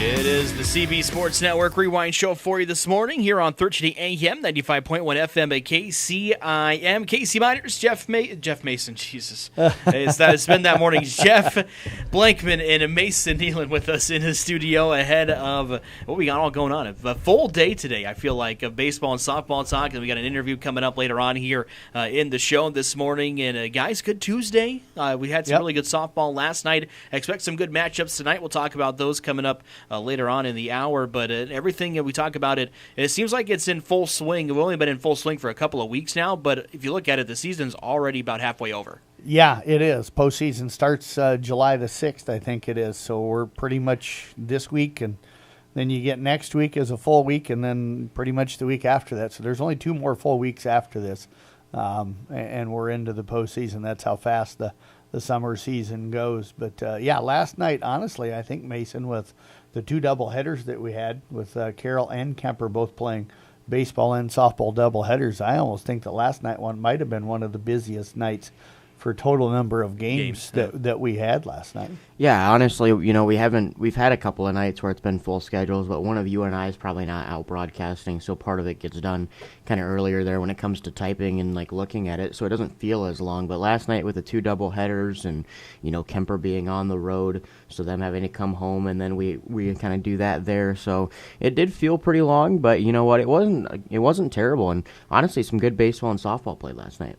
It is the CB Sports Network Rewind Show for you this morning here on 13 AM, 95.1 FM at KCIM. Casey Miners, Jeff Mason, Jesus. It's been that morning. Jeff Blankman and Mason Nealon with us in the studio ahead of what we got all going on. A full day today, I feel like, of baseball and softball talk. And we got an interview coming up later on here in the show this morning. And guys, good Tuesday. We had some really good softball last night. I expect some good matchups tonight. We'll talk about those coming up later on in the hour, but everything that we talk about, it seems like it's in full swing. We've only been in full swing for a couple of weeks now, but if you look at it, the season's already about halfway over. Yeah, it is. Postseason starts July the 6th, I think it is, so we're pretty much this week, and then you get next week as a full week, and then pretty much the week after that, so there's only 2 more full weeks after this, and we're into the postseason. That's how fast the summer season goes. But, last night, honestly, I think, Mason, with the 2 doubleheaders that we had with Carroll and Kemper both playing baseball and softball doubleheaders, I almost think the last night one might have been one of the busiest nights for total number of games that we had last night. Yeah, honestly, we've had a couple of nights where it's been full schedules, but one of you and I is probably not out broadcasting, so part of it gets done kind of earlier there when it comes to typing and like looking at it, so it doesn't feel as long. But last night with the 2 double headers and Kemper being on the road, so them having to come home, and then we kind of do that there, so it did feel pretty long. But you know what, it wasn't terrible, and honestly, some good baseball and softball played last night.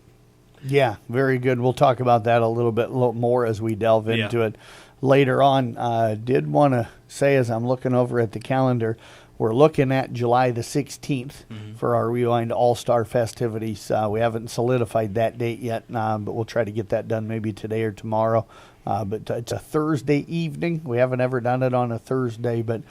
Yeah, very good. We'll talk about that a little bit more as we delve into it later on. Did want to say, as I'm looking over at the calendar, we're looking at July the 16th for our Rewind All-Star festivities. We haven't solidified that date yet, but we'll try to get that done maybe today or tomorrow. But it's a Thursday evening. We haven't ever done it on a Thursday, but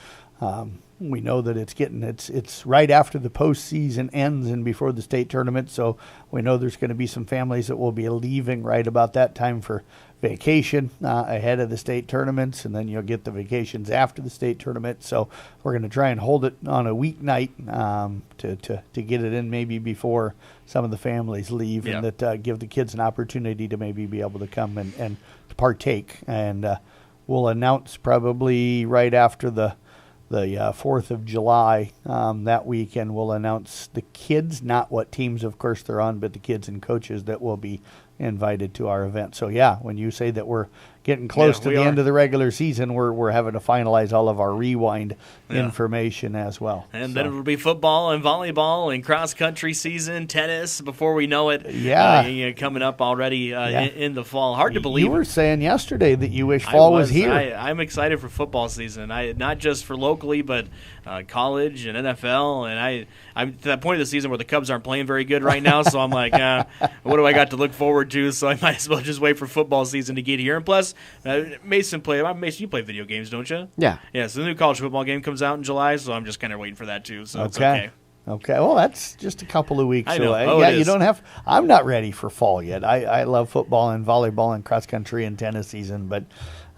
we know that it's right after the postseason ends and before the state tournament, so we know there's going to be some families that will be leaving right about that time for vacation ahead of the state tournaments, and then you'll get the vacations after the state tournament. So we're going to try and hold it on a weeknight to get it in maybe before some of the families leave, and that give the kids an opportunity to maybe be able to come and partake. And we'll announce probably right after the 4th of July that weekend. We'll announce the kids, not what teams, of course, they're on, but the kids and coaches that will be invited to our event. So, when you say that we're getting close to the end of the regular season, we're having to finalize all of our rewind information as well. And then it'll be football and volleyball and cross-country season, tennis, before we know it. Coming up already in the fall. Hard to believe. You were saying yesterday that you wish fall was here. I'm excited for football season. Not just for locally, but college and NFL. And I'm to that point of the season where the Cubs aren't playing very good right now, so I'm like, what do I got to look forward to? So I might as well just wait for football season to get here. And plus, Mason, you play video games, don't you? Yeah. Yeah, so the new college football game comes out in July, so I'm just kind of waiting for that too. So it's okay. Okay, well, that's just a couple of weeks away. Oh, you don't have. I'm not ready for fall yet. I love football and volleyball and cross country and tennis season, but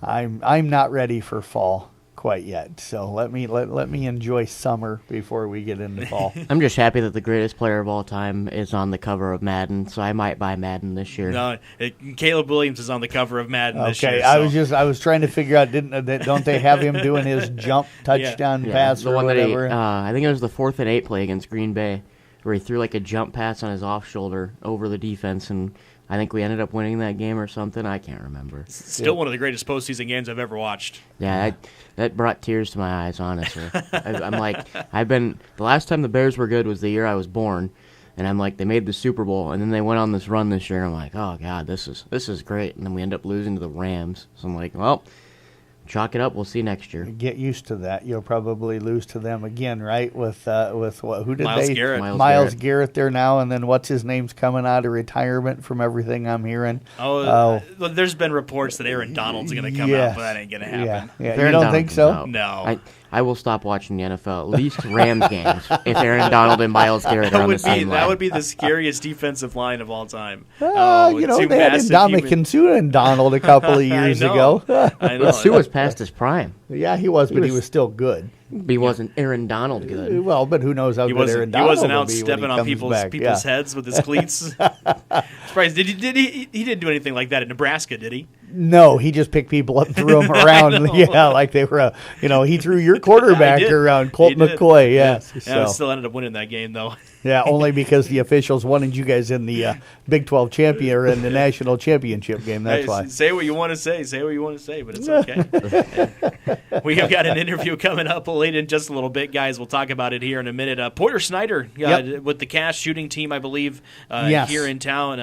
I'm not ready for fall quite yet. So let me enjoy summer before we get into fall. I'm just happy that the greatest player of all time is on the cover of Madden, so I might buy Madden this year. No, Caleb Williams is on the cover of Madden this year. Okay, I was trying to figure out, don't they have him doing his jump touchdown pass the or one whatever? I think it was the 4th and 8 play against Green Bay, where he threw like a jump pass on his off shoulder over the defense, and I think we ended up winning that game or something. I can't remember. Still one of the greatest postseason games I've ever watched. Yeah, that brought tears to my eyes, honestly. I'm like, the last time the Bears were good was the year I was born, and I'm like, they made the Super Bowl, and then they went on this run this year, and I'm like, oh, God, this is great. And then we end up losing to the Rams. So I'm like, well, chalk it up. We'll see next year. Get used to that. You'll probably lose to them again, right? With what? Who did Myles Garrett. Myles Garrett there now, and then what's his name's coming out of retirement from everything I'm hearing. There's been reports that Aaron Donald's going to come out, but that ain't going to happen. Yeah. You don't think so? No. I will stop watching the NFL, at least Rams games, if Aaron Donald and Myles Garrett are on the same line. That would be the scariest defensive line of all time. They had Ndamukong Suh and Donald a couple of years ago. I know. Suh was past his prime. Yeah, he was, but he was still good. He wasn't Aaron Donald good. Well, but who knows how good Aaron Donald He wasn't will out be stepping when he on comes people's back. heads with his cleats. Surprised. He didn't do anything like that in Nebraska, did he? No, he just picked people up and threw them around. Yeah, like they were, he threw your quarterback around, Colt McCoy. Yes. Yeah. So. Still ended up winning that game, though. Yeah, only because the officials wanted you guys in the Big 12 champion or in the national championship game. That's why. Say what you want to say. Say what you want to say, but it's okay. We have got an interview coming up late in just a little bit, guys. We'll talk about it here in a minute. Porter Snyder with the Cass shooting team, I believe, here in town,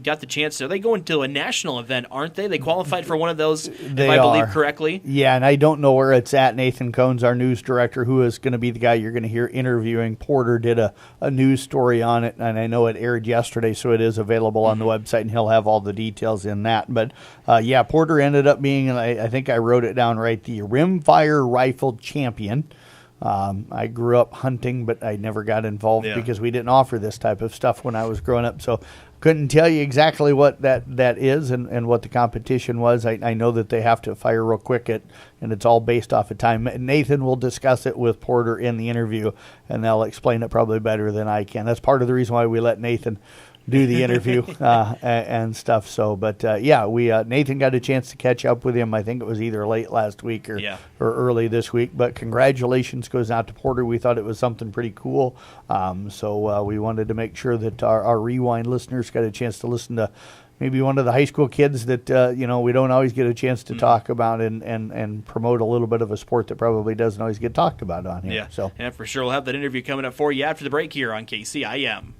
got the chance. Are they going to a national event, aren't they? They qualified for one of those, if I believe correctly. Yeah, and I don't know where it's at. Nathan Cones, our news director, who is going to be the guy you're going to hear interviewing Porter, did a news story on it, and I know it aired yesterday, so it is available on the website, and he'll have all the details in that. But, Porter ended up being, I think I wrote it down right, the rimfire rifle champion. I grew up hunting, but I never got involved because we didn't offer this type of stuff when I was growing up. So couldn't tell you exactly what that is and what the competition was. I know that they have to fire real quick, and it's all based off of time. Nathan will discuss it with Porter in the interview, and they'll explain it probably better than I can. That's part of the reason why we let Nathan do the interview and stuff. So, but we Nathan got a chance to catch up with him. I think it was either late last week or early this week. But congratulations goes out to Porter. We thought it was something pretty cool. So we wanted to make sure that our Rewind listeners got a chance to listen to maybe one of the high school kids that we don't always get a chance to talk about and promote a little bit of a sport that probably doesn't always get talked about on here. Yeah, for sure. We'll have that interview coming up for you after the break here on KCIM.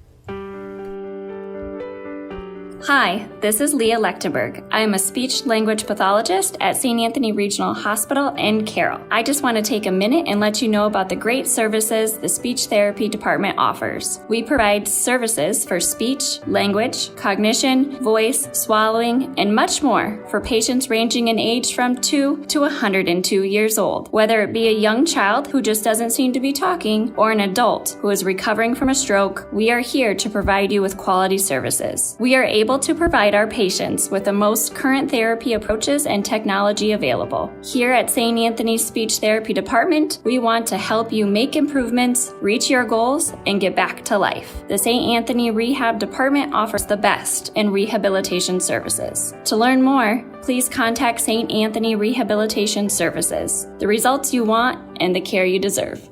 Hi, this is Leah Lechtenberg. I am a speech-language pathologist at St. Anthony Regional Hospital in Carroll. I just want to take a minute and let you know about the great services the speech therapy department offers. We provide services for speech, language, cognition, voice, swallowing, and much more for patients ranging in age from 2 to 102 years old. Whether it be a young child who just doesn't seem to be talking or an adult who is recovering from a stroke, we are here to provide you with quality services. We are able to provide our patients with the most current therapy approaches and technology available. Here at St. Anthony's Speech Therapy Department, we want to help you make improvements, reach your goals, and get back to life. The St. Anthony Rehab Department offers the best in rehabilitation services. To learn more, please contact St. Anthony Rehabilitation Services. The results you want and the care you deserve.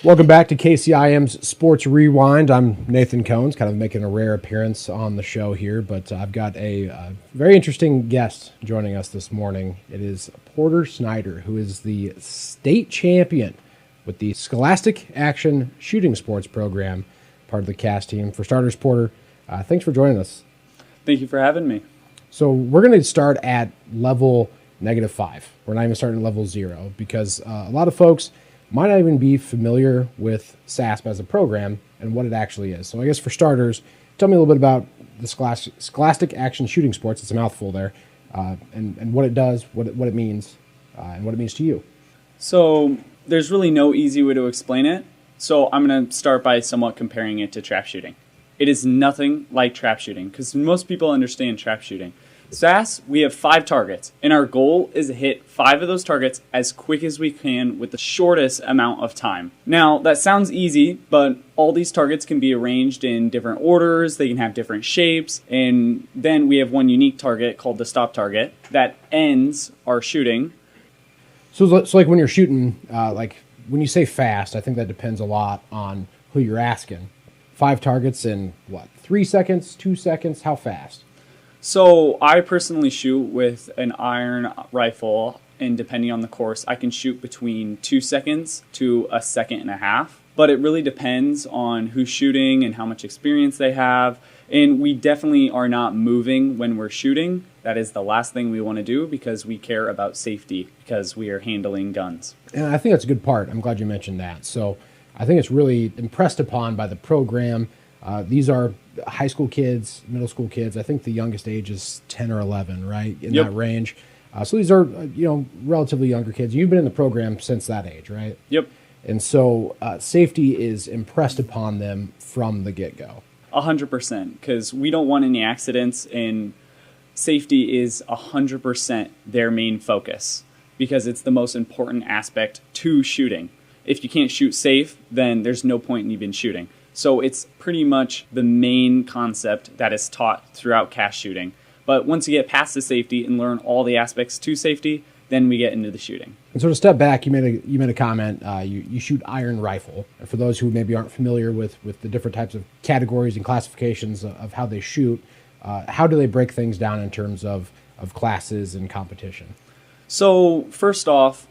Welcome back to KCIM's Sports Rewind. I'm Nathan Cones, kind of making a rare appearance on the show here, but I've got a very interesting guest joining us this morning. It is Porter Snyder, who is the state champion with the Scholastic Action Shooting Sports Program, part of the Cass team. For starters, Porter, thanks for joining us. Thank you for having me. So we're going to start at level -5. We're not even starting at level 0 because a lot of folks might not even be familiar with SASP as a program and what it actually is. So I guess for starters, tell me a little bit about the Scholastic Action Shooting Sports. It's a mouthful there, and what it does, what it means, and what it means to you. So there's really no easy way to explain it. So I'm going to start by somewhat comparing it to trap shooting. It is nothing like trap shooting because most people understand trap shooting. SAS, we have 5 targets, and our goal is to hit 5 of those targets as quick as we can with the shortest amount of time. Now, that sounds easy, but all these targets can be arranged in different orders, they can have different shapes, and then we have one unique target called the stop target that ends our shooting. So like when you're shooting, like when you say fast, I think that depends a lot on who you're asking. 5 targets in, 3 seconds, 2 seconds, how fast? So I personally shoot with an iron rifle, and depending on the course, I can shoot between 2 seconds to 1.5 seconds. But it really depends on who's shooting and how much experience they have. And we definitely are not moving when we're shooting. That is the last thing we want to do because we care about safety because we are handling guns. And I think that's a good part. I'm glad you mentioned that. So I think it's really impressed upon by the program. These are high school kids, middle school kids. I think the youngest age is 10 or 11, right? In that range. So these are, relatively younger kids. You've been in the program since that age, right? Yep. And so safety is impressed upon them from the get-go. 100%, because we don't want any accidents. And safety is 100% their main focus because it's the most important aspect to shooting. If you can't shoot safe, then there's no point in even shooting. So it's pretty much the main concept that is taught throughout cast shooting. But once you get past the safety and learn all the aspects to safety, then we get into the shooting. And so to step back, you made a comment. You shoot iron rifle. And for those who maybe aren't familiar with the different types of categories and classifications of how they shoot, how do they break things down in terms of classes and competition? So first off,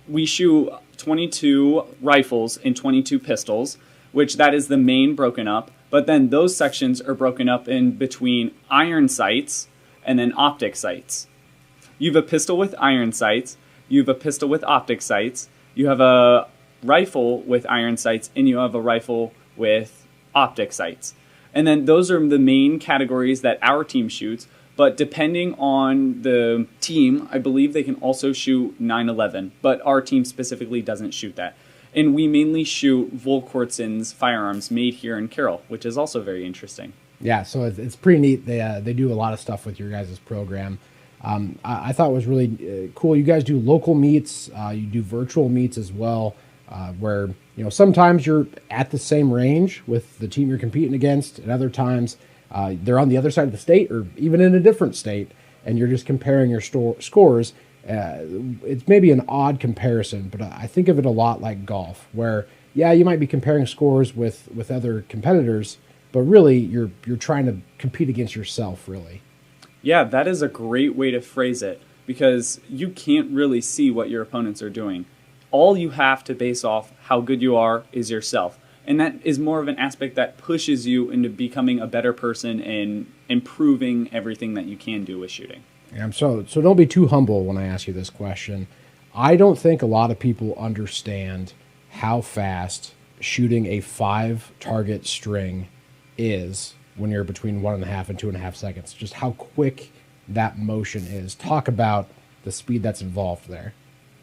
we shoot 22 rifles and 22 pistols, which that is the main broken up. But then those sections are broken up in between iron sights and then optic sights. You have a pistol with iron sights, you have a pistol with optic sights, you have a rifle with iron sights, and you have a rifle with optic sights. And then those are the main categories that our team shoots. But depending on the team, I believe they can also shoot 9/11, but our team specifically doesn't shoot that. And we mainly shoot Volquartsen's firearms made here in Carroll, which is also very interesting. Yeah, so it's pretty neat. They do a lot of stuff with your guys' program. I thought it was really cool. You guys do local meets, you do virtual meets as well, where sometimes you're at the same range with the team you're competing against, and other times they're on the other side of the state or even in a different state, and you're just comparing your scores. It's maybe an odd comparison, but I think of it a lot like golf, where you might be comparing scores with other competitors, but really you're trying to compete against yourself, really. Yeah, that is a great way to phrase it, because you can't really see what your opponents are doing. All you have to base off how good you are is yourself. And that is more of an aspect that pushes you into becoming a better person and improving everything that you can do with shooting. Yeah, so don't be too humble when I ask you this question. I don't think a lot of people understand how fast shooting a 5-target string is when you're between 1.5 and 2.5 seconds. Just how quick that motion is. Talk about the speed that's involved there.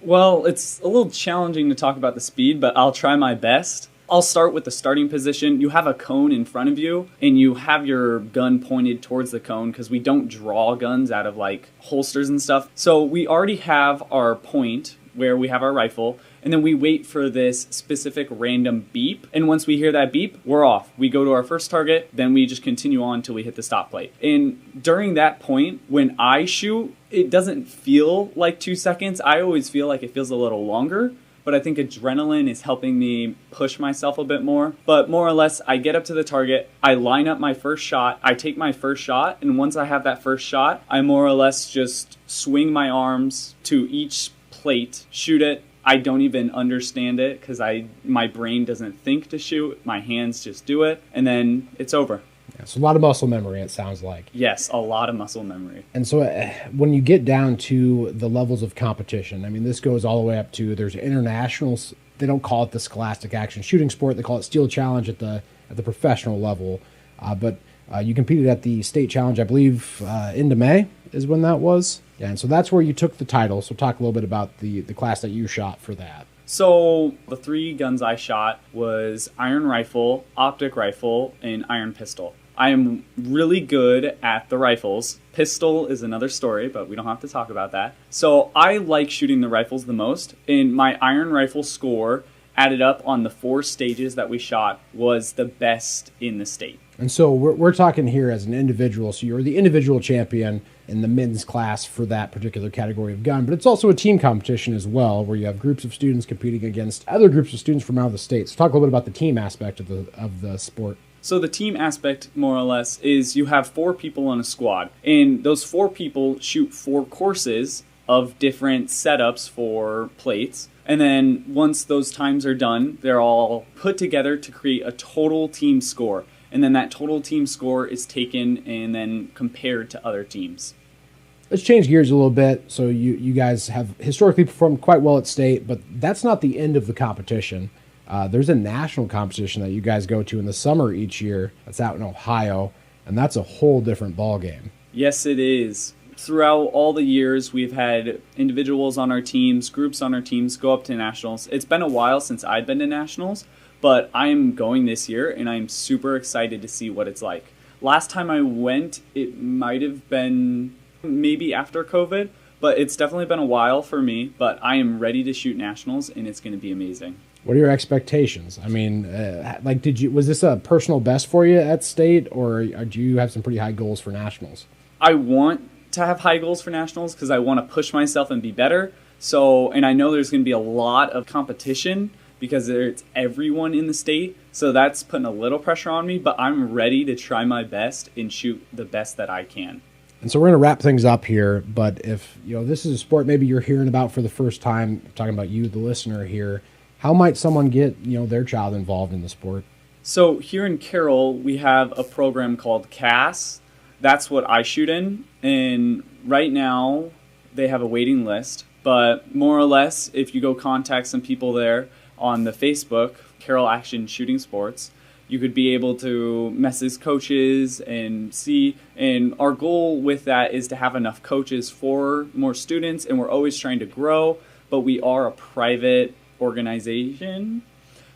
Well, it's a little challenging to talk about the speed, but I'll try my best. I'll start with the starting position. You have a cone in front of you, and you have your gun pointed towards the cone because we don't draw guns out of like holsters and stuff. So we already have our point where we have our rifle, and then we wait for this specific random beep. And once we hear that beep, we're off. We go to our first target, then we just continue on until we hit the stop plate. And during that point, when I shoot, it doesn't feel like 2 seconds. I always feel like it feels a little longer. But I think adrenaline is helping me push myself a bit more. But more or less, I get up to the target, I line up my first shot, I take my first shot, and once I have that first shot, I more or less just swing my arms to each plate, shoot it. I don't even understand it because my brain doesn't think to shoot, my hands just do it, and then it's over. Yeah, so a lot of muscle memory, it sounds like. Yes, a lot of muscle memory. And so when you get down to the levels of competition, I mean, this goes all the way up to, there's internationals. They don't call it the Scholastic Action Shooting Sport. They call it Steel Challenge at the professional level. But you competed at the State Challenge, I believe, into May is when that was. Yeah, and so that's where you took the title. So talk a little bit about the class that you shot for that. So the 3 guns I shot was iron rifle, optic rifle, and iron pistol. I am really good at the rifles. Pistol is another story, but we don't have to talk about that. So I like shooting the rifles the most, and my iron rifle score added up on the 4 stages that we shot was the best in the state. And so we're talking here as an individual. So you're the individual champion in the men's class for that particular category of gun, but it's also a team competition as well, where you have groups of students competing against other groups of students from out of the state. So talk a little bit about the team aspect of the sport. So the team aspect, more or less, is you have 4 people on a squad, and those 4 people shoot 4 courses of different setups for plates. And then once those times are done, they're all put together to create a total team score. And then that total team score is taken and then compared to other teams. Let's change gears a little bit. So you guys have historically performed quite well at state, but that's not the end of the competition. There's a national competition that you guys go to in the summer each year. That's out in Ohio, and that's a whole different ballgame. Yes, it is. Throughout all the years, we've had individuals on our teams, groups on our teams go up to nationals. It's been a while since I've been to nationals, but I'm going this year, and I'm super excited to see what it's like. Last time I went, it might have been maybe after COVID, but it's definitely been a while for me. But I am ready to shoot nationals, and it's going to be amazing. What are your expectations? I mean, was this a personal best for you at state, or do you have some pretty high goals for nationals? I want to have high goals for nationals because I want to push myself and be better. So, and I know there's going to be a lot of competition because it's everyone in the state. So that's putting a little pressure on me, but I'm ready to try my best and shoot the best that I can. And so we're going to wrap things up here, but if this is a sport maybe you're hearing about for the first time, talking about you, the listener here, how might someone get their child involved in the sport? So here in Carroll, we have a program called CAS. That's what I shoot in, and right now they have a waiting list. But more or less, if you go contact some people there on the Facebook, Carroll Action Shooting Sports, you could be able to message coaches and see. And our goal with that is to have enough coaches for more students, and we're always trying to grow, but we are a private organization.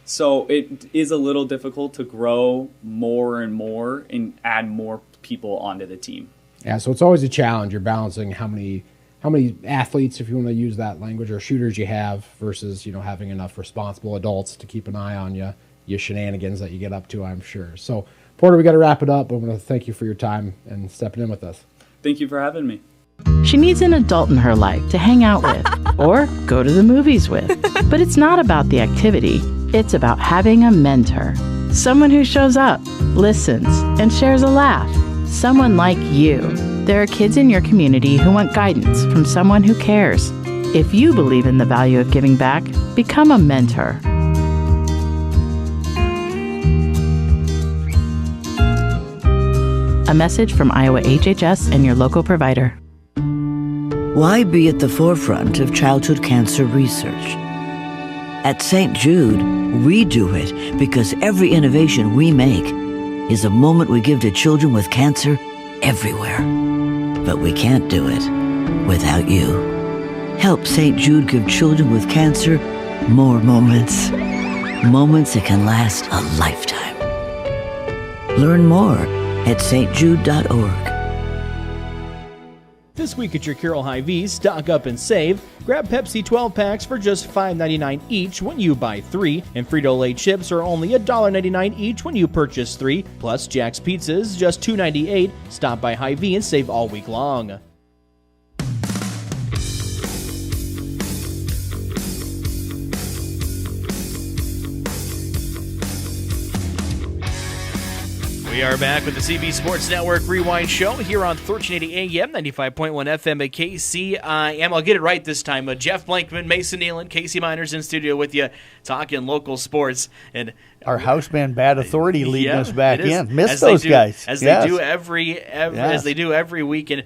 So it is a little difficult to grow more and more and add more people onto the team. Yeah, so it's always a challenge. You're balancing how many athletes, if you want to use that language, or shooters you have versus having enough responsible adults to keep an eye on your shenanigans that you get up to, I'm sure. So Porter, we got to wrap it up. I want to thank you for your time and stepping in with us. Thank you for having me. She needs an adult in her life to hang out with or go to the movies with. But it's not about the activity. It's about having a mentor. Someone who shows up, listens, and shares a laugh. Someone like you. There are kids in your community who want guidance from someone who cares. If you believe in the value of giving back, become a mentor. A message from Iowa HHS and your local provider. Why be at the forefront of childhood cancer research? At St. Jude, we do it because every innovation we make is a moment we give to children with cancer everywhere. But we can't do it without you. Help St. Jude give children with cancer more moments. Moments that can last a lifetime. Learn more at stjude.org. This week at your Carroll Hy-Vee, stock up and save. Grab Pepsi 12 packs for just $5.99 each when you buy 3, and Frito-Lay chips are only $1.99 each when you purchase 3, plus Jack's Pizzas just $2.98. Stop by Hy-Vee and save all week long. We are back with the CB Sports Network Rewind Show here on 1380 AM, 95.1 FM at KCIM. I'll get it right this time. Jeff Blankman, Mason Nealon, Casey Miners in studio with you, talking local sports. And our house band Bad Authority leading us back in. Miss those guys. As they do as they do every week. And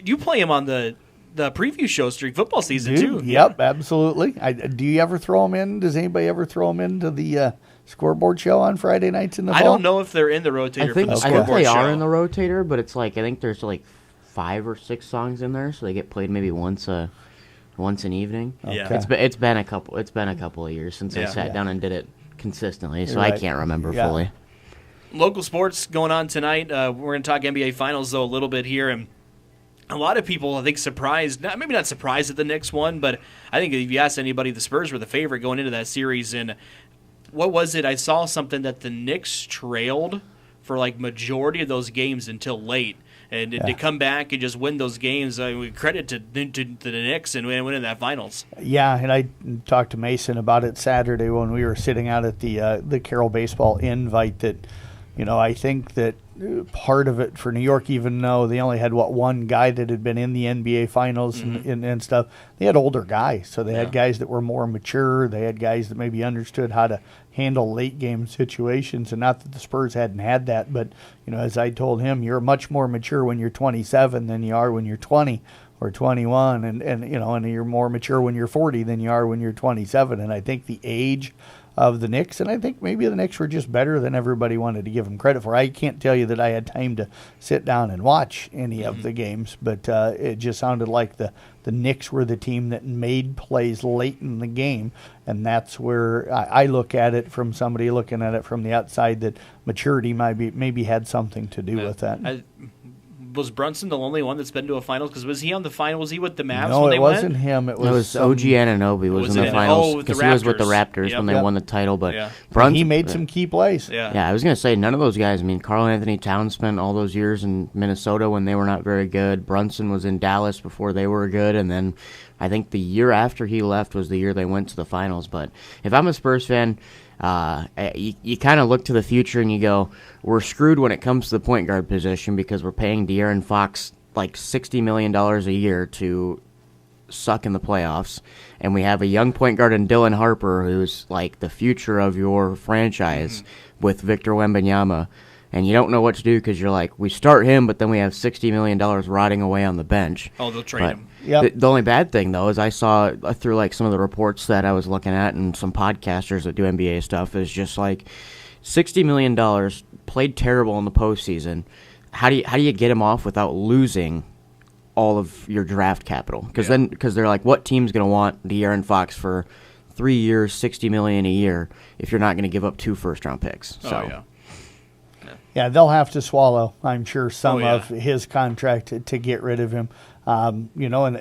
you play them on the preview shows during football season, too. Yep, absolutely. Do you ever throw them in? Does anybody ever throw them into the scoreboard show on Friday nights in the fall? I don't know if they're in the rotator for the scoreboard show. I think they are in the rotator, but it's I think there's 5 or 6 songs in there, so they get played maybe once an evening. Yeah. It's been a couple of years since I sat down and did it consistently, so I can't remember fully. Local sports going on tonight. We're going to talk NBA Finals though a little bit here, and a lot of people, I think, surprised. Maybe not surprised at the Knicks won, but I think if you ask anybody, the Spurs were the favorite going into that series. And what was it? I saw something that the Knicks trailed for majority of those games until late, and to come back and just win those games, we credit to the Knicks and winning that finals. Yeah, and I talked to Mason about it Saturday when we were sitting out at the Carroll Baseball Invite. That I think that part of it for New York, even though they only had one guy that had been in the NBA Finals and stuff, they had older guys. So they had guys that were more mature. They had guys that maybe understood how to handle late game situations. And not that the Spurs hadn't had that, but as I told him, you're much more mature when you're 27 than you are when you're 20 or 21, and you're more mature when you're 40 than you are when you're 27. And I think the age of the Knicks, and I think maybe the Knicks were just better than everybody wanted to give them credit for. I can't tell you that I had time to sit down and watch any of the games, but it just sounded like the Knicks were the team that made plays late in the game, and that's where I look at it from somebody looking at it from the outside, that maturity maybe had something to do with that. was Brunson the only one that's been to a finals? Because was he on the final? Was he with the Mavs No, when they it wasn't went? him. It It was OG Anunoby was in the finals because he was with the Raptors when they won the title. But Brunson, he made some key plays. Yeah, I was going to say, none of those guys. I mean, Karl-Anthony Towns spent all those years in Minnesota when they were not very good. Brunson was in Dallas before they were good. And then I think the year after he left was the year they went to the finals. But if I'm a Spurs fan, you kind of look to the future and you go, we're screwed when it comes to the point guard position because we're paying De'Aaron Fox like $60 million a year to suck in the playoffs, and we have a young point guard in Dylan Harper who's like the future of your franchise with Victor Wembanyama, and you don't know what to do because you're like, we start him, but then we have $60 million rotting away on the bench. Oh, they'll trade him. Yep. The only bad thing, though, is I saw through like some of the reports that I was looking at and some podcasters that do NBA stuff is just like $60 million, played terrible in the postseason. How do you get him off without losing all of your draft capital? Because they're like, what team's going to want De'Aaron Fox for 3 years, $60 million a year if you're not going to give up 2 first-round picks? So. Yeah, they'll have to swallow, I'm sure, some of his contract to get rid of him. And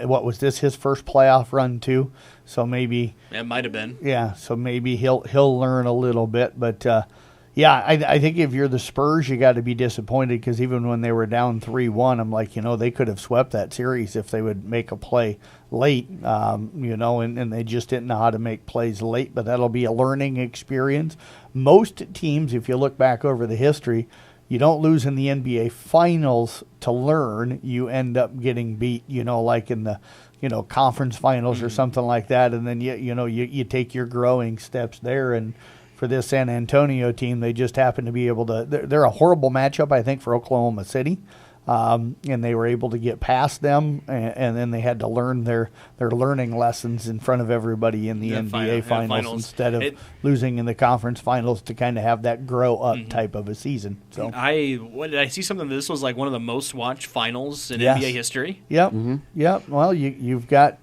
what was this, his first playoff run too? So maybe it might have been. Yeah, so maybe he'll learn a little bit. But I think if you're the Spurs, you got to be disappointed because even when they were down 3-1, I'm like, they could have swept that series if they would make a play late. And they just didn't know how to make plays late. But that'll be a learning experience. Most teams, if you look back over the history, you don't lose in the NBA Finals to learn. You end up getting beat, like in the, conference finals or something like that. And then, you take your growing steps there. And for this San Antonio team, they just happen to be able to – they're a horrible matchup, I think, for Oklahoma City. And they were able to get past them, and then they had to learn their learning lessons in front of everybody in the NBA finals instead of losing in the conference finals to kind of have that grow-up type of a season. So I see something that this was like one of the most watched finals in NBA history. Yep, yep. Well, you've got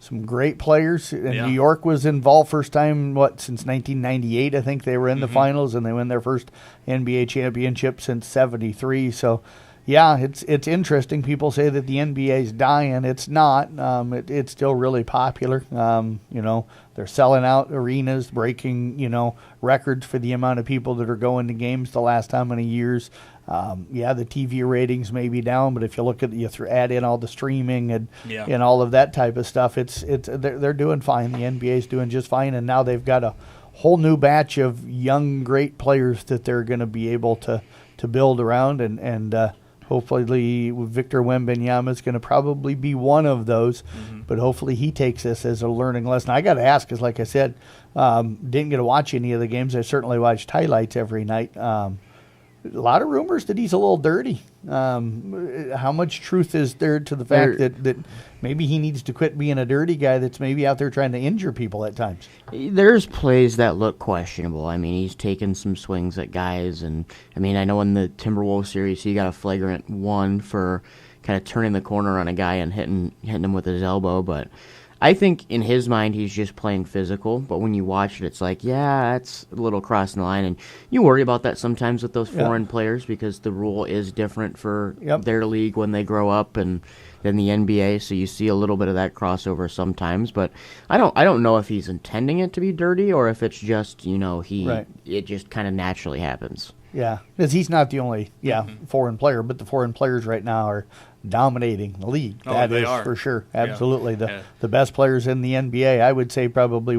some great players. And New York was involved first time, since 1998, I think they were in the finals, and they win their first NBA championship since 73. So, yeah, it's interesting. People say that the NBA is dying. It's not. It's still really popular. They're selling out arenas, breaking, records for the amount of people that are going to games the last how many years. The TV ratings may be down, but if you look at add in all the streaming and all of that type of stuff, they're doing fine. The NBA's doing just fine, and now they've got a whole new batch of young, great players that they're going to be able to build around, and hopefully Victor Wembanyama is going to probably be one of those, but hopefully he takes this as a learning lesson. I got to ask, because like I said, didn't get to watch any of the games. I certainly watched highlights every night. A lot of rumors that he's a little dirty. How much truth is there to the fact that maybe he needs to quit being a dirty guy that's maybe out there trying to injure people at times? There's plays that look questionable. I mean, he's taken some swings at guys, and I mean, I know in the Timberwolves series he got a flagrant 1 for kind of turning the corner on a guy and hitting him with his elbow, but I think in his mind he's just playing physical, but when you watch it, it's like, yeah, it's a little crossing the line, and you worry about that sometimes with those foreign players because the rule is different for their league when they grow up and than the NBA, so you see a little bit of that crossover sometimes. But I don't know if he's intending it to be dirty or if it's just it just kind of naturally happens. Yeah, because he's not the only foreign player, but the foreign players right now are dominating the league. That is for sure. Absolutely. The best players in the NBA, I would say probably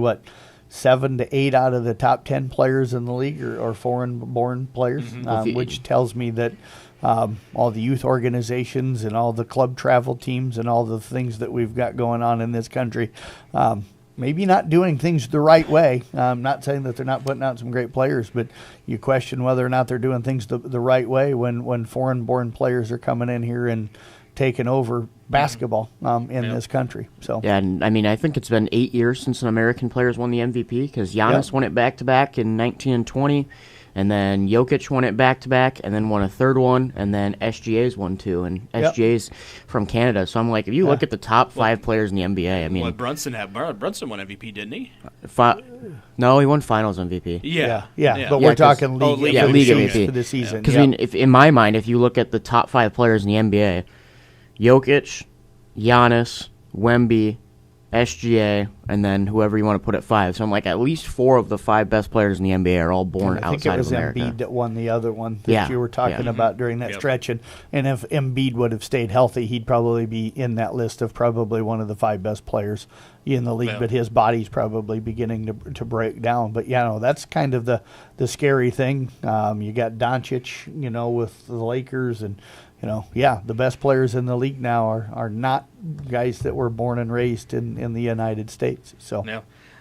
7 to 8 out of the top 10 players in the league are foreign-born players, which tells me that all the youth organizations and all the club travel teams and all the things that we've got going on in this country, maybe not doing things the right way. I'm not saying that they're not putting out some great players, but you question whether or not they're doing things the right way when foreign-born players are coming in here and taking over basketball in this country. So yeah, and I mean, I think it's been 8 years since an American player's won the MVP because Giannis won it back-to-back in 19 and 20. And then Jokic won it back-to-back, and then won a third one, and then SGA's won 2, and SGA's from Canada. So I'm like, if you look at the top 5 players in the NBA, I mean... What Brunson had? Brunson won MVP, didn't he? No, he won Finals MVP. Yeah. But we're talking league MVP for the season. Because, I mean, in my mind, if you look at the top 5 players in the NBA, Jokic, Giannis, Wemby, SGA, and then whoever you want to put at 5. So I'm like, at least 4 of the 5 best players in the NBA are all born outside of America. I think it was Embiid that won the other one that you were talking about during that stretch. And if Embiid would have stayed healthy, he'd probably be in that list of probably one of the 5 best players in the league. But his body's probably beginning to break down. But, that's kind of the scary thing. You got Doncic, with the Lakers, and the best players in the league now are not guys that were born and raised in the United States. So,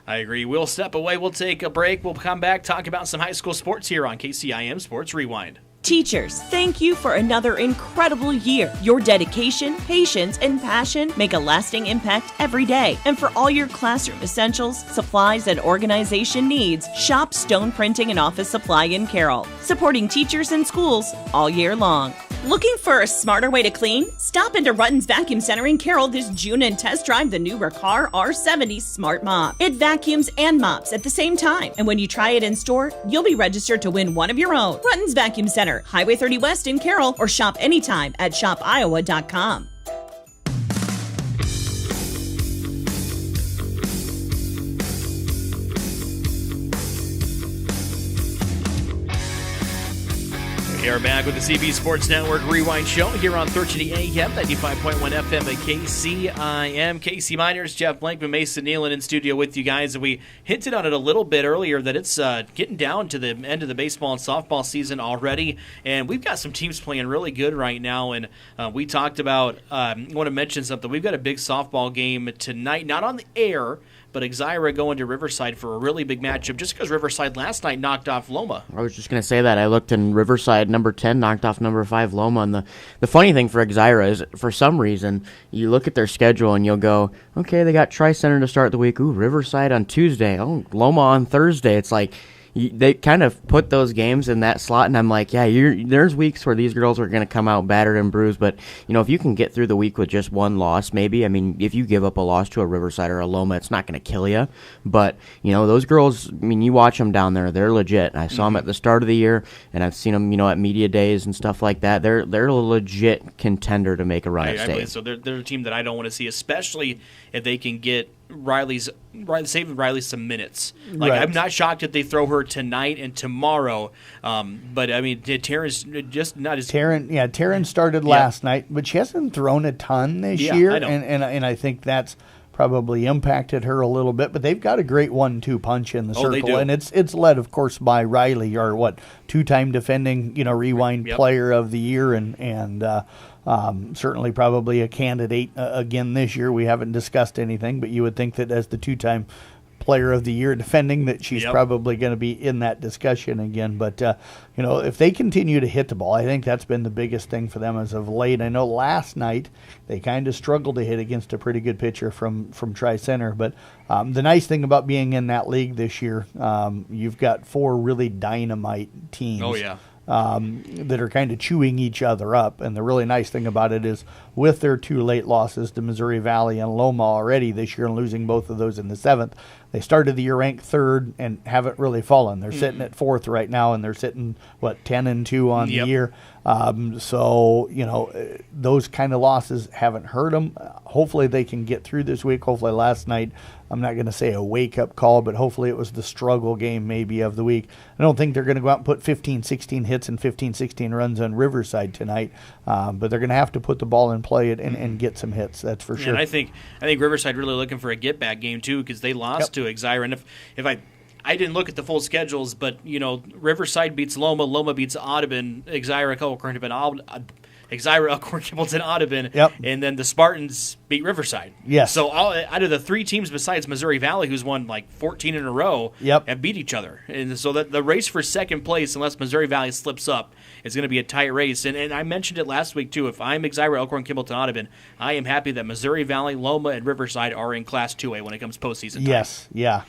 I agree. We'll step away. We'll take a break. We'll come back, talk about some high school sports here on KCIM Sports Rewind. Teachers, thank you for another incredible year. Your dedication, patience, and passion make a lasting impact every day. And for all your classroom essentials, supplies, and organization needs, shop Stone Printing and Office Supply in Carroll, supporting teachers and schools all year long. Looking for a smarter way to clean? Stop into Rutten's Vacuum Center in Carroll this June and test drive the new Riccar R70 Smart Mop. It vacuums and mops at the same time, and when you try it in store, you'll be registered to win one of your own. Rutten's Vacuum Center, Highway 30 West in Carroll, or shop anytime at shopiowa.com. We are back with the CB Sports Network Rewind Show here on 1380 AM, 95.1 FM at KCIM. KC Miners, Jeff Blankman, Mason Nealon in studio with you guys. And we hinted on it a little bit earlier that it's getting down to the end of the baseball and softball season already. And we've got some teams playing really good right now. And we talked about, I want to mention something. We've got a big softball game tonight, not on the air, but Exira going to Riverside for a really big matchup just because Riverside last night knocked off Loma. I was just going to say that. I looked in Riverside, number 10, knocked off number 5 Loma. And the funny thing for Exira is, for some reason, you look at their schedule and you'll go, okay, they got Tri-Center to start the week. Ooh, Riverside on Tuesday. Oh, Loma on Thursday. It's like... they kind of put those games in that slot, and I'm like, there's weeks where these girls are going to come out battered and bruised, but, if you can get through the week with just one loss, maybe, I mean, if you give up a loss to a Riverside or a Loma, it's not going to kill you, but, those girls, I mean, you watch them down there, they're legit. I saw them at the start of the year, and I've seen them, at media days and stuff like that. They're a legit contender to make a run at state. So they're a team that I don't want to see, especially if they can get save Riley some minutes. I'm not shocked if they throw her tonight and tomorrow. But I mean, Taryn's just not as Taryn started last night, but she hasn't thrown a ton this year, I know. and I think that's probably impacted her a little bit. But they've got a great 1-2 punch in the circle, and it's led, of course, by Riley, or 2-time defending Rewind Player of the Year, and certainly probably a candidate again this year. We haven't discussed anything, but you would think that as the 2-time Player of the Year defending, that she's probably going to be in that discussion again. But, if they continue to hit the ball, I think that's been the biggest thing for them as of late. I know last night they kind of struggled to hit against a pretty good pitcher from Tri-Center. But the nice thing about being in that league this year, you've got 4 really dynamite teams. Oh, yeah. That are kind of chewing each other up. And the really nice thing about it is, with their 2 late losses to Missouri Valley and Loma already this year, and losing both of those in the 7th, they started the year ranked 3rd and haven't really fallen. They're sitting at 4th right now, and they're sitting 10-2 on the year. So those kind of losses haven't hurt them. Hopefully they can get through this week. Hopefully last night, I'm not going to say a wake-up call, but hopefully it was the struggle game maybe of the week. I don't think they're going to go out and put 15, 16 hits and 15, 16 runs on Riverside tonight, but they're going to have to put the ball in play and get some hits. That's for sure. And I think Riverside really looking for a get-back game too, because they lost to Exira. And if I didn't look at the full schedules, but Riverside beats Loma, Loma beats Audubon, Exira, Elkhorn, Kimballton, Audubon, and then the Spartans beat Riverside. Yes. So out of the 3 teams besides Missouri Valley, who's won 14 in a row, have beat each other. And so that the race for second place, unless Missouri Valley slips up, is going to be a tight race. And I mentioned it last week, too. If I'm Exira, Elkhorn, Kimballton, Audubon, I am happy that Missouri Valley, Loma, and Riverside are in Class 2A when it comes postseason time. Yes, yeah.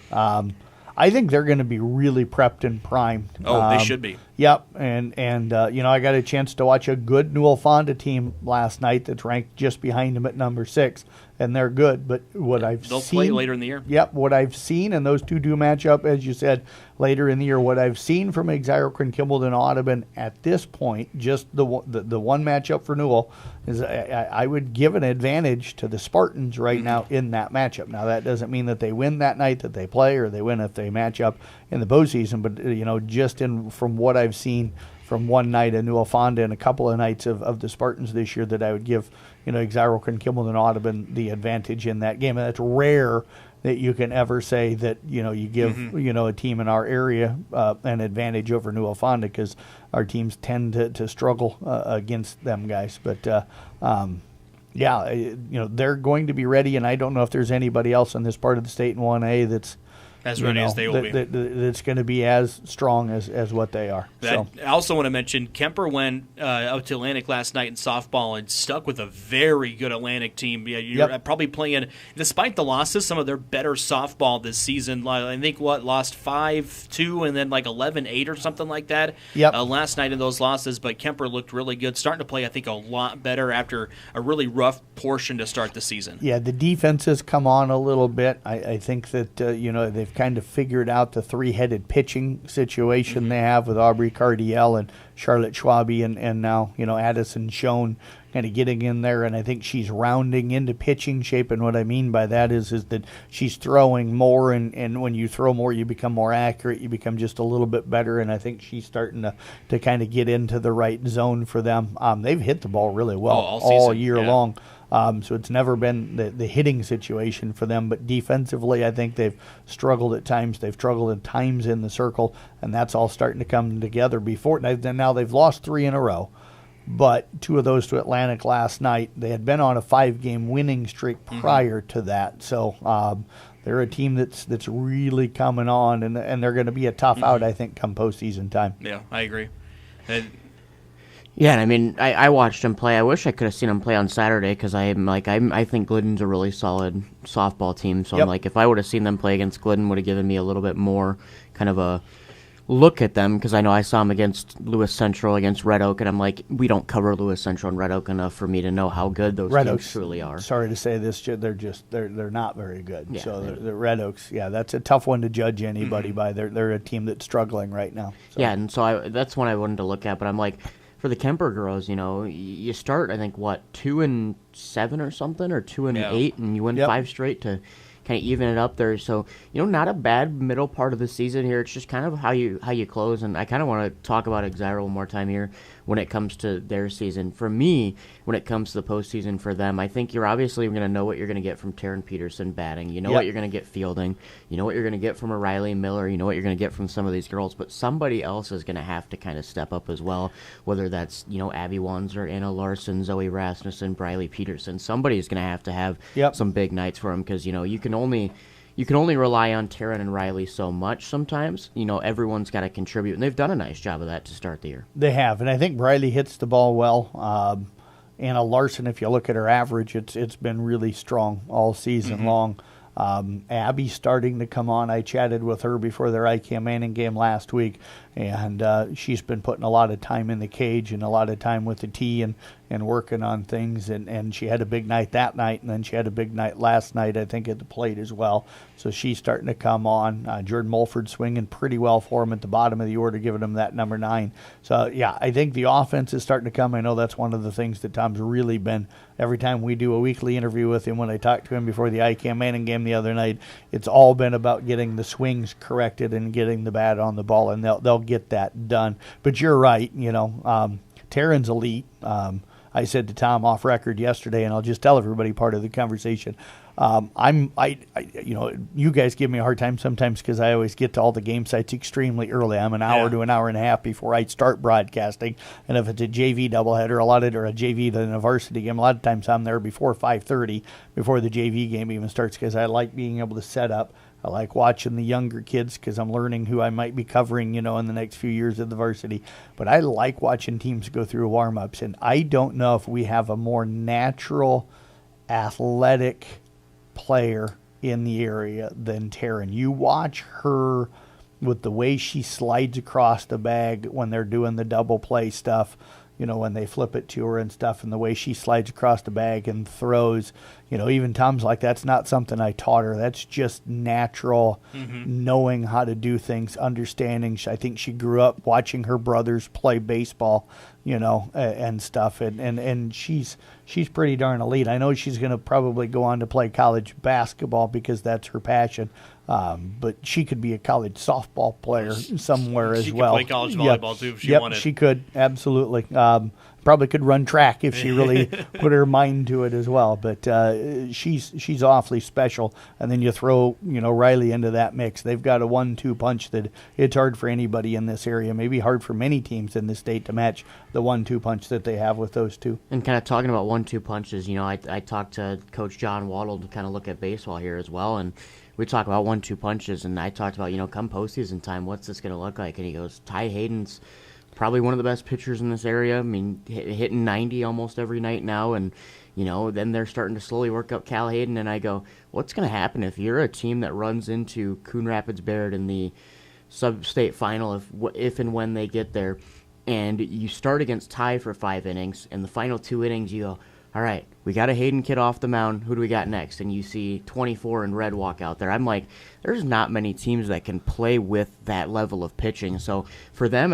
I think they're going to be really prepped and primed. Oh, they should be. Yep, and I got a chance to watch a good Newell Fonda team last night that's ranked just behind them at number 6, and they're good. But they'll play later in the year. Yep, what I've seen, and those two do match up, as you said, later in the year. What I've seen from Exarchurch, Kimball, Audubon at this point, just the one matchup for Newell, is I would give an advantage to the Spartans right now in that matchup. Now, that doesn't mean that they win that night that they play, or they win if they match up in the postseason, but just from what I've seen from one night at Newell Fonda and a couple of nights of the Spartans this year, that I would give Exarchurch, Kimball, Audubon the advantage in that game. And that's rare that you can ever say that you give a team in our area an advantage over Newell Fonda, because our teams tend to struggle against them guys. But they're going to be ready, and I don't know if there's anybody else in this part of the state in 1A that's as ready as they will be. That's going to be as strong as what they are. I also want to mention Kemper went out to Atlantic last night in softball and stuck with a very good Atlantic team. You're probably playing, despite the losses, some of their better softball this season. I think lost 5-2 and then 11-8 or something like that last night in those losses. But Kemper looked really good, starting to play, I think, a lot better after a really rough portion to start the season. Yeah, the defense has come on a little bit. I think that they've kind of figured out the three-headed pitching situation they have with Aubrey Cardiel and Charlotte Schwabe and now Addison Schoen kind of getting in there, and I think she's rounding into pitching shape. And what I mean by that is that she's throwing more, and when you throw more, you become more accurate, you become just a little bit better, and I think she's starting to kind of get into the right zone for them. They've hit the ball really well all year long. So it's never been the hitting situation for them, but defensively, I think they've struggled at times. They've struggled at times in the circle, and that's all starting to come together. Now they've lost 3 in a row, but 2 of those to Atlantic last night. They had been on a 5-game winning streak prior to that, so they're a team that's really coming on, and they're going to be a tough out, I think, come postseason time. Yeah, I agree. Yeah, and I mean, I watched him play. I wish I could have seen him play on Saturday, because I think Glidden's a really solid softball team. So I'm like, if I would have seen them play against Glidden, would have given me a little bit more kind of a look at them, because I know I saw them against Lewis Central, against Red Oak, and I'm like, we don't cover Lewis Central and Red Oak enough for me to know how good those teams truly are. Sorry to say this, they're not very good. Yeah, so the Red Oaks, that's a tough one to judge anybody by. They're a team that's struggling right now. So. Yeah, and so that's one I wanted to look at, but I'm like, for the Kemper girls, you start, I think, 2-7 or something, or 2-8, and you win 5 straight to kind of even it up there. So, not a bad middle part of the season here. It's just kind of how you close. And I kind of want to talk about Exira one more time here when it comes to their season. For me, when it comes to the postseason for them, I think you're obviously going to know what you're going to get from Taryn Peterson batting. You know what you're going to get fielding. You know what you're going to get from a Riley Miller. You know what you're going to get from some of these girls. But somebody else is going to have to kind of step up as well, whether that's, Abby Wanzer, Anna Larson, Zoe Rasmussen, Briley Peterson. Somebody's going to have some big nights for them, because, you can only rely on Taryn and Riley so much sometimes. Everyone's got to contribute, and they've done a nice job of that to start the year. They have, and I think Riley hits the ball well. Anna Larson, if you look at her average, it's been really strong all season long. Abby's starting to come on. I chatted with her before their ICAM Manning game last week, and she's been putting a lot of time in the cage and a lot of time with the tee and working on things, and she had a big night that night, and then she had a big night last night, I think, at the plate as well. So she's starting to come on. Jordan Mulford swinging pretty well for him at the bottom of the order, giving him that number 9. So, I think the offense is starting to come. I know that's one of the things that Tom's really been, every time we do a weekly interview with him, when I talked to him before the ICAM Manning game the other night, it's all been about getting the swings corrected and getting the bat on the ball, and they'll get that done. But you're right, Taryn's elite. I said to Tom off record yesterday, and I'll just tell everybody part of the conversation. You guys give me a hard time sometimes because I always get to all the game sites extremely early. I'm an hour to an hour and a half before I start broadcasting. And if it's a JV doubleheader, or a JV then a varsity game, a lot of times I'm there before 5:30, before the JV game even starts, because I like being able to set up. I like watching the younger kids because I'm learning who I might be covering, in the next few years of the varsity. But I like watching teams go through warm-ups, and I don't know if we have a more natural, athletic player in the area than Taryn. You watch her with the way she slides across the bag when they're doing the double play stuff, when they flip it to her and stuff, and the way she slides across the bag and throws, even Tom's like, that's not something I taught her. That's just natural, knowing how to do things, understanding. I think she grew up watching her brothers play baseball, and stuff. And she's pretty darn elite. I know she's going to probably go on to play college basketball because that's her passion. But she could be a college softball player somewhere as well. She could play college volleyball too if she wanted. She could, absolutely. Probably could run track if she really put her mind to it as well. But she's awfully special. And then you throw Riley into that mix. They've got a 1-2 punch that it's hard for anybody in this area. Maybe hard for many teams in this state to match the 1-2 punch that they have with those two. And kind of talking about 1-2 punches, I talked to Coach John Waddle to kind of look at baseball here as well, and we talk about 1-2 punches, and I talked about, come postseason time, what's this going to look like? And he goes, Ty Hayden's probably one of the best pitchers in this area. I mean, hitting 90 almost every night now, and, then they're starting to slowly work up Cal Hayden. And I go, what's going to happen if you're a team that runs into Coon Rapids Bayard in the sub-state final, if and when they get there, and you start against Ty for 5 innings, and the final 2 innings you go, all right, we got a Hayden kid off the mound. Who do we got next? And you see 24 in red walk out there. I'm like, there's not many teams that can play with that level of pitching. So for them,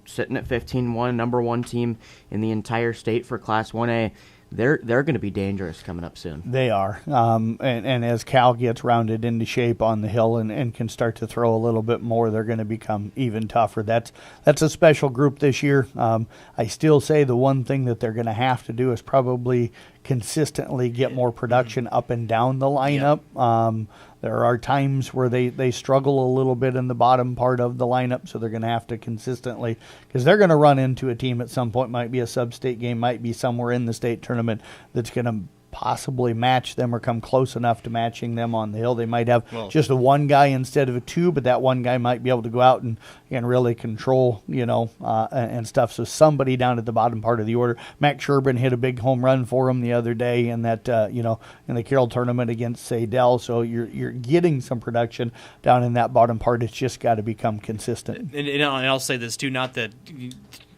sitting at 15-1, number 1 team in the entire state for Class 1A, they're going to be dangerous coming up soon. They are. And as Cal gets rounded into shape on the hill and can start to throw a little bit more, they're going to become even tougher. That's a special group this year. I still say the one thing that they're going to have to do is probably consistently get more production up and down the lineup. Yep. There are times where they struggle a little bit in the bottom part of the lineup, so they're going to have to consistently, because they're going to run into a team at some point, might be a sub-state game, might be somewhere in the state tournament that's going to possibly match them or come close enough to matching them on the hill. They might have just a 1 guy instead of a 2, but that 1 guy might be able to go out and really control, and stuff. So somebody down at the bottom part of the order. Max Sherburne hit a big home run for him the other day in that, in the Carroll tournament against Sadell. So you're getting some production down in that bottom part. It's just got to become consistent. And I'll say this too, not that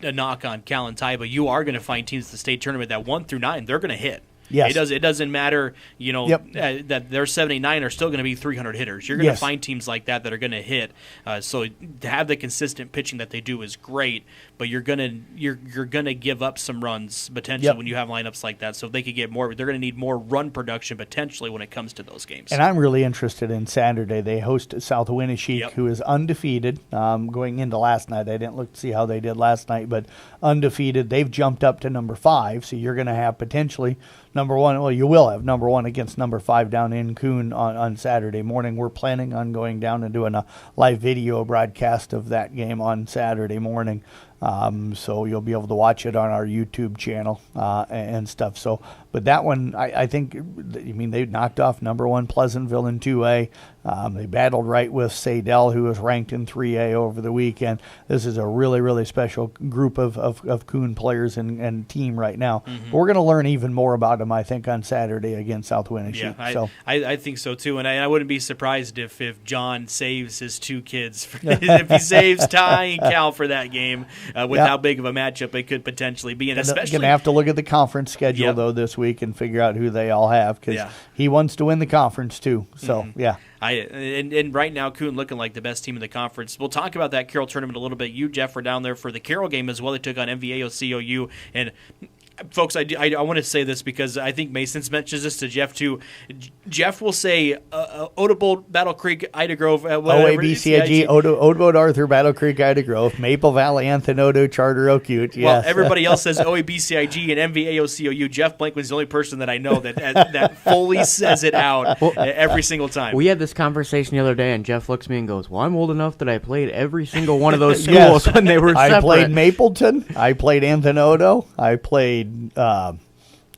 a knock on Cal and Ty, but you are going to find teams at the state tournament that 1 through 9, they're going to hit. Yes. It doesn't matter, that their 79 are still going to be 300 hitters. You're going to find teams like that are going to hit. So to have the consistent pitching that they do is great, but you're going to give up some runs potentially when you have lineups like that. So if they could get more, they're going to need more run production potentially when it comes to those games. And I'm really interested in Saturday. They host South Winneshiek, who is undefeated going into last night. I didn't look to see how they did last night, but undefeated. They've jumped up to number 5, so you're going to have potentially number 1. Well, you will have number 1 against number 5 down in Coon on Saturday morning. We're planning on going down and doing a live video broadcast of that game on Saturday morning. So you'll be able to watch it on our YouTube channel and stuff. So, but that one, I think, they knocked off number 1 Pleasantville in 2A. They battled right with Sadell, who was ranked in 3A over the weekend. This is a really, really special group of Coon players and team right now. Mm-hmm. But we're going to learn even more about them, I think, on Saturday against South Winneshiek. Yeah, I think so too, and I wouldn't be surprised if John saves his 2 kids, if he saves Ty and Cal for that game. With how big of a matchup it could potentially be, and especially going to have to look at the conference schedule though this week and figure out who they all have, because he wants to win the conference too. So and right now Coon looking like the best team in the conference. We'll talk about that Carroll tournament a little bit. You, Jeff, were down there for the Carroll game as well. They took on MVAO-COU, and folks, I want to say this because I think Mason's mentions this to Jeff too. Jeff will say Odebolt, Battle Creek, Ida Grove, OABCIG, Odebolt, Arthur, Battle Creek, Ida Grove, Maple Valley, Anthony, Charter Oak, Ute. Yes. Well, everybody else says OABCIG and MVAO-COU. Jeff Blankman's the only person that I know that fully says it out every single time. We had this conversation the other day, and Jeff looks at me and goes, "Well, I'm old enough that I played every single one of those schools when they were separate." I played Mapleton. I played Anthony. I played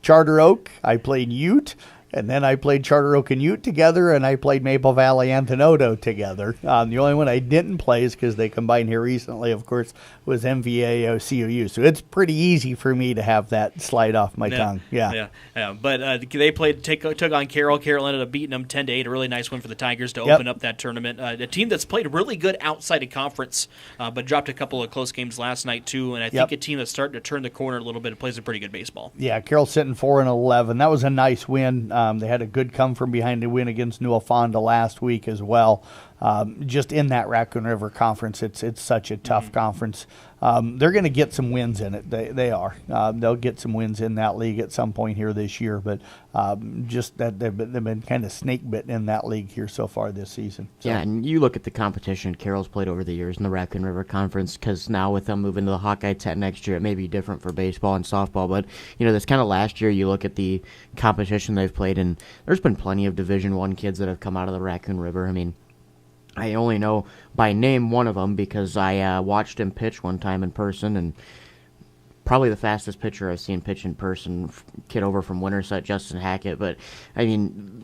Charter Oak. I played Ute. And then I played Charter Oak and Ute together, and I played Maple Valley Anthenoto together. The only one I didn't play is because they combined here recently, of course, was MVA COU. So it's pretty easy for me to have that slide off my tongue. Yeah. But they took on Carroll. Carroll ended up beating them 10-8. A really nice win for the Tigers to open up that tournament. A team that's played really good outside of conference, but dropped a couple of close games last night too. And I think a team that's starting to turn the corner a little bit and plays a pretty good baseball. Yeah, Carroll sitting 4-11. That was a nice win. They had a good come from behind to win against Newell Fonda last week as well. Just in that Raccoon River Conference, it's such a tough conference. They're going to get some wins in it. They are. They'll get some wins in that league at some point here this year. But just that they've been kind of snake bitten in that league here so far this season. So. Yeah, and you look at the competition Carroll's played over the years in the Raccoon River Conference, because now with them moving to the Hawkeye 10 next year, it may be different for baseball and softball. But this kind of last year, you look at the competition they've played, and there's been plenty of Division I kids that have come out of the Raccoon River. I mean, I only know by name one of them because I watched him pitch one time in person, and probably the fastest pitcher I've seen pitch in person, kid over from Winterset, Justin Hackett. But, I mean,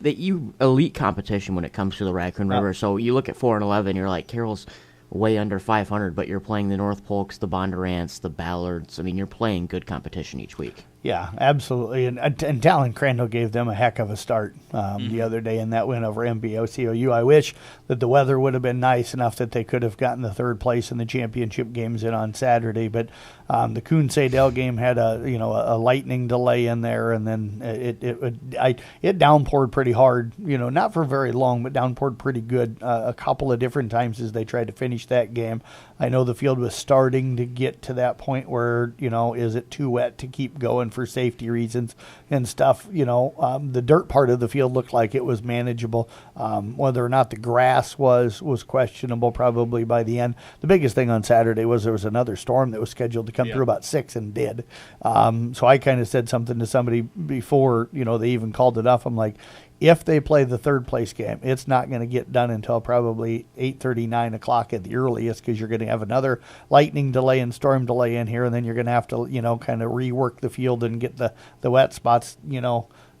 elite competition when it comes to the Raccoon River. So you look at 4-11, you're like, Carroll's way under 500, but you're playing the North Polks, the Bondurants, the Ballards. I mean, you're playing good competition each week. Yeah, absolutely. And Talon Crandall gave them a heck of a start the other day in that win over MBO-COU. I wish that the weather would have been nice enough that they could have gotten the third place in the championship games in on Saturday. But the Coon-Sadell game had a lightning delay in there, and then it downpoured pretty hard. Not for very long, but downpoured pretty good a couple of different times as they tried to finish that game. I know the field was starting to get to that point where, is it too wet to keep going for safety reasons and stuff. The dirt part of the field looked like it was manageable. Whether or not the grass was questionable probably by the end. The biggest thing on Saturday was there was another storm that was scheduled to come through about 6 and did. So I kind of said something to somebody before, they even called it off. I'm like, if they play the third place game, it's not going to get done until probably 8:30, 9 o'clock at the earliest, because you're going to have another lightning delay and storm delay in here, and then you're going to have to, kind of rework the field and get the wet spots,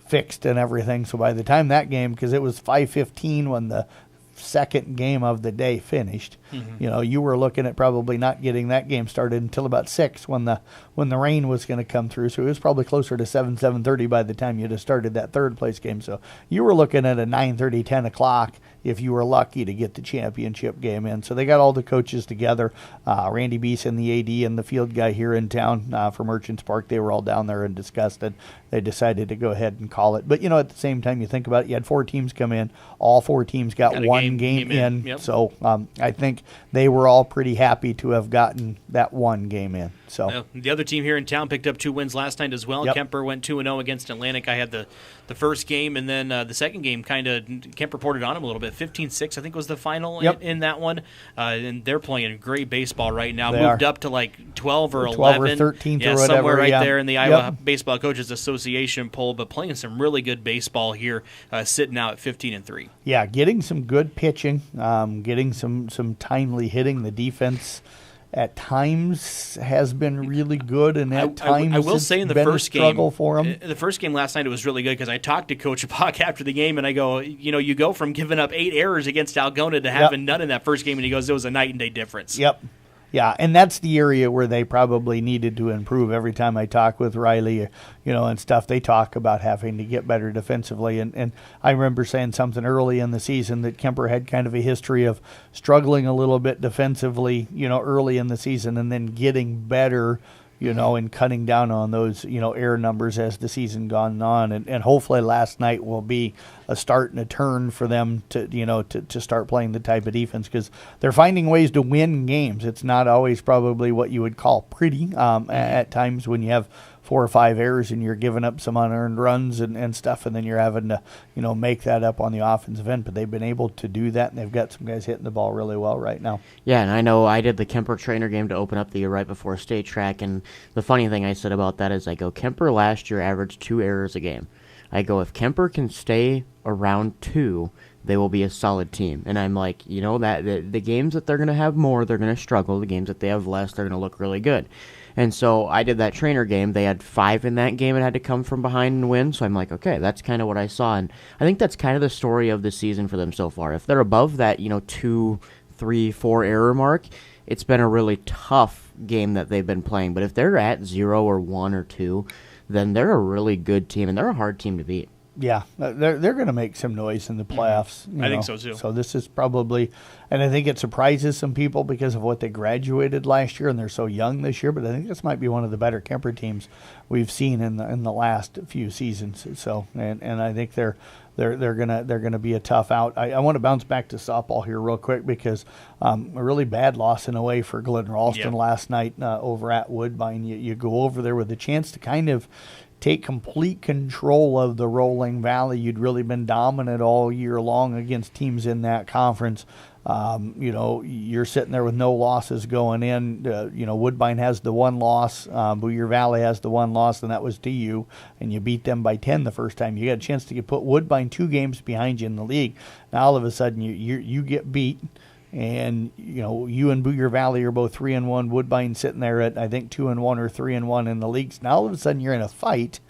fixed and everything. So by the time that game, because it was 5:15 when the second game of the day finished, you were looking at probably not getting that game started until about 6 when the rain was going to come through. So it was probably closer to 7:30 by the time you'd have started that third place game. So you were looking at a 9:30, 10 o'clock if you were lucky to get the championship game in. So they got all the coaches together. Randy Beeson, the AD, and the field guy here in town for Merchants Park, they were all down there and discussed it. They decided to go ahead and call it. But, at the same time, you think about it, you had 4 teams come in. All 4 teams got one game in. Yep. So I think they were all pretty happy to have gotten that one game in. So the other team here in town picked up 2 wins last night as well. Yep. Kemper went 2-0 against Atlantic. I had the first game, and then the second game Kemper reported on them a little bit. 15-6, I think, was the final in that one. And they're playing great baseball right now. Moved up to like 12 or 11. 12 or 13th or whatever. Somewhere right there in the Iowa Baseball Coaches Association poll, but playing some really good baseball here, sitting out at 15-3. Yeah, getting some good pitching, getting some timely hitting. The defense at times has been really good, and at times I will say in the been first a struggle game, for them. The first game last night, it was really good because I talked to Coach Bach after the game, and I go, you go from giving up 8 errors against Algona to having none in that first game, and he goes, it was a night and day difference. Yep. Yeah, and that's the area where they probably needed to improve. Every time I talk with Riley, and stuff, they talk about having to get better defensively. And I remember saying something early in the season that Kemper had kind of a history of struggling a little bit defensively, early in the season, and then getting better, and cutting down on those, error numbers as the season gone on. And hopefully last night will be a start and a turn for them to, to start playing the type of defense, because they're finding ways to win games. It's not always probably what you would call pretty at times when you have 4 or 5 errors and you're giving up some unearned runs and stuff, and then you're having to, make that up on the offensive end. But they've been able to do that, and they've got some guys hitting the ball really well right now. Yeah, and I know I did the Kemper trainer game to open up the year right before state track, and the funny thing I said about that is I go, Kemper last year averaged 2 errors a game. I go, if Kemper can stay around 2, they will be a solid team. And I'm like, that the games that they're going to have more, they're going to struggle. The games that they have less, they're going to look really good. And so I did that trainer game. They had 5 in that game and had to come from behind and win. So I'm like, okay, that's kind of what I saw. And I think that's kind of the story of the season for them so far. If they're above that, 2, 3, 4 error mark, it's been a really tough game that they've been playing. But if they're at 0 or 1 or 2, then they're a really good team, and they're a hard team to beat. Yeah, they're going to make some noise in the playoffs. I think so too. So this is probably, and I think it surprises some people because of what they graduated last year, and they're so young this year. But I think this might be one of the better Kemper teams we've seen in the last few seasons. So, and I think they're gonna be a tough out. I want to bounce back to softball here real quick because a really bad loss in a way for Glidden Ralston last night over at Woodbine. You go over there with a chance to kind of take complete control of the Rolling Valley. You'd really been dominant all year long against teams in that conference. You're sitting there with no losses going in. Woodbine has the 1 loss. Boyer Valley has the 1 loss, and that was to you. And you beat them by 10 the first time. You got a chance to put Woodbine 2 games behind you in the league. Now all of a sudden you get beat. And, you and Boyer Valley are both 3-1. Woodbine sitting there at, I think, 2-1 or 3-1 in the leagues. Now all of a sudden you're in a fight,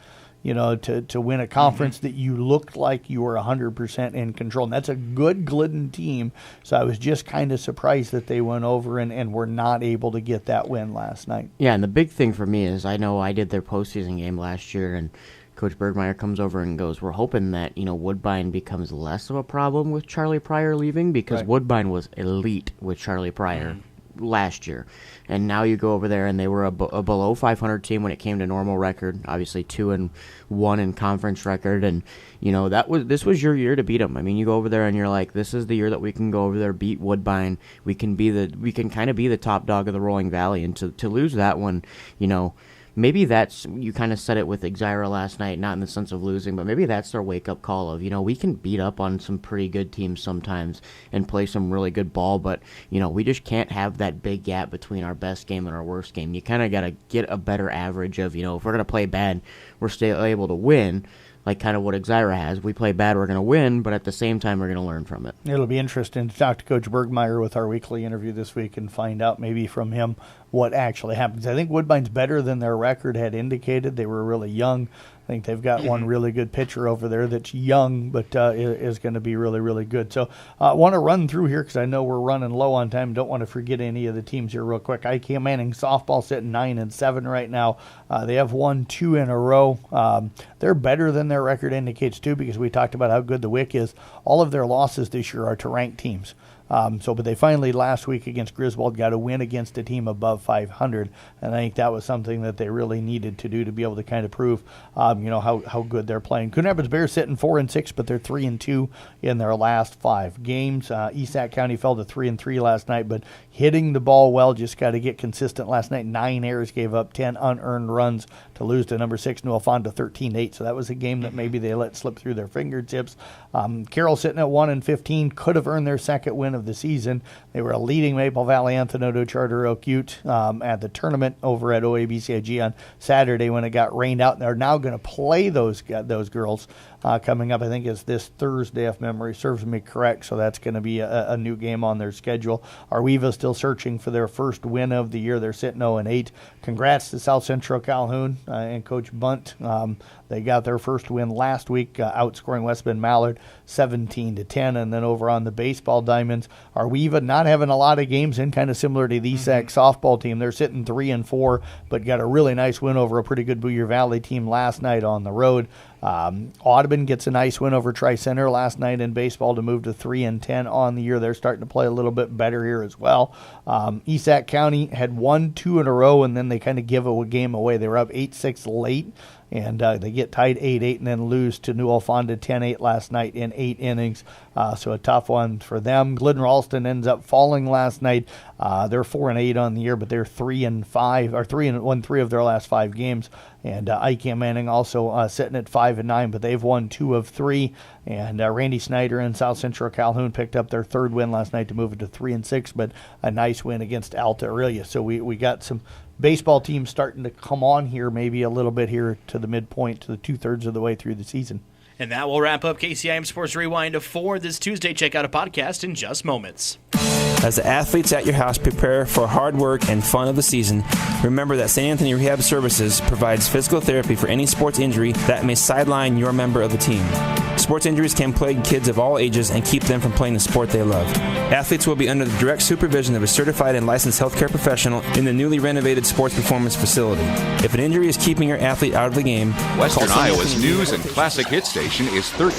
to win a conference that you looked like you were 100% in control. And that's a good Glidden team. So I was just kind of surprised that they went over and were not able to get that win last night. Yeah, and the big thing for me is I know I did their postseason game last year, and Coach Bergmeyer comes over and goes, we're hoping that, Woodbine becomes less of a problem with Charlie Pryor leaving, because right. Woodbine was elite with Charlie Pryor last year. And now you go over there, and they were a below 500 team when it came to normal record, obviously 2-1 in conference record. And, this was your year to beat them. I mean, you go over there and you're like, this is the year that we can go over there, beat Woodbine. We can kind of be the top dog of the Rolling Valley. And to lose that one, maybe that's, you kind of said it with Exira last night, not in the sense of losing, but maybe that's their wake-up call of, we can beat up on some pretty good teams sometimes and play some really good ball, but, we just can't have that big gap between our best game and our worst game. You kind of got to get a better average of, if we're going to play bad, we're still able to win, like kind of what Exira has. We play bad, we're going to win, but at the same time, we're going to learn from it. It'll be interesting to talk to Coach Bergmeyer with our weekly interview this week and find out maybe from him what actually happens. I think Woodbine's better than their record had indicated. They were really young. I think they've got one really good pitcher over there that's young, but is going to be really, really good. So I want to run through here because I know we're running low on time. Don't want to forget any of the teams here real quick. IK Manning softball sitting 9-7 right now. They have won 2 in a row. They're better than their record indicates too, because we talked about how good the WIC is. All of their losses this year are to ranked teams. But they finally last week against Griswold got a win against a team above 500, and I think that was something that they really needed to do to be able to kind of prove, how good they're playing. Coon Rapids Bears sitting 4-6, but they're 3-2 in their last 5 games. East Sac County fell to 3-3 last night, but hitting the ball well, just got to get consistent. Last night 9 errors, gave up 10 unearned runs to lose to number 6 New Alfonda 13-8. So that was a game that maybe they let slip through their fingertips. Carroll sitting at 1-15, could have earned their second win of the season. They were a leading Maple Valley Anthony Charter Oak Ute at the tournament over at OABCIG on Saturday when it got rained out. And they're now going to play those girls coming up. I think it's this Thursday, if memory serves me correct. So that's going to be a new game on their schedule. Arweva still searching for their first win of the year. They're sitting 0-8. Congrats to South Central Calhoun and Coach Bunt. They got their first win last week, outscoring West Bend Mallard 17-10. And then over on the baseball diamonds, Arweva not having a lot of games in, kind of similar to the ESAC softball team. They're sitting 3-4, but got a really nice win over a pretty good Boyer Valley team last night on the road. Audubon gets a nice win over Tri-Center last night in baseball to move to 3-10 on the year. They're starting to play a little bit better here as well. East Sac County had won 2 in a row, and then they kind of give a game away. They were up 8-6 late, and they get tied 8-8 and then lose to New Alfonda 10-8 last night in 8 innings. So a tough one for them. Glidden Ralston ends up falling last night. They're 4-8 on the year, but they're 3-5 or 3-1 3 of their last 5 games. And IK Manning also sitting at 5-9, but they've won 2 of 3. And Randy Snyder and South Central Calhoun picked up their 3rd win last night to move it to 3-6, but a nice win against Alta Aurelia. So we got some baseball team's starting to come on here maybe a little bit here to the midpoint, to the 2/3 of the way through the season. And that will wrap up KCIM Sports Rewind for this Tuesday. Check out a podcast in just moments. As the athletes at your house prepare for hard work and fun of the season, remember that St. Anthony Rehab Services provides physical therapy for any sports injury that may sideline your member of the team. Sports injuries can plague kids of all ages and keep them from playing the sport they love. Athletes will be under the direct supervision of a certified and licensed healthcare professional in the newly renovated Sports Performance Facility. If an injury is keeping your athlete out of the game, Western Iowa's news and classic hit station is 13.